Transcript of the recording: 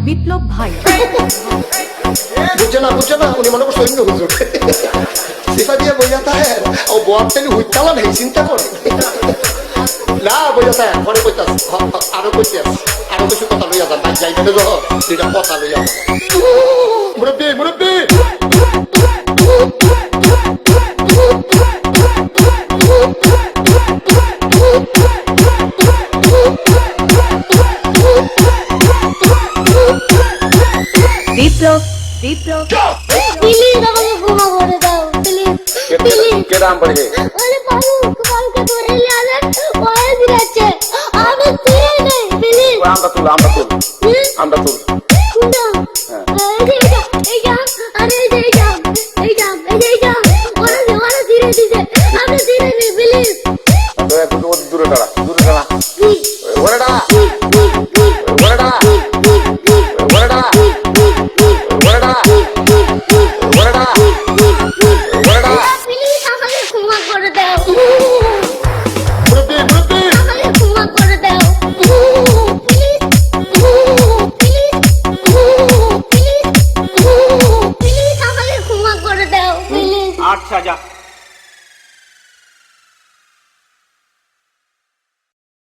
বিপ্লব ভাই বুঝছে না উনি মনে করছে অন্য হুজুর সেটা দিয়ে বইয়া থাকে ও বয়ার তেলি হুইতালা নেই চিন্তা করে না বইয়া থাকে ঘরে কইতাস আরো কইতাস আরো কিছু কথা লইয়া যান ভাই যাইবে না যখন দুইটা কথা লইয়া মুরব্বী বিপ্লব প্লিজ আমাকে ক্ষমা করে দাও প্লিজ কেরাম পড়ে ওরে বাবু কালকে ধরে নিয়ে আসেন ওরে দিয়েছে আমি তুই নেই প্লিজ আমরা তুল শুনো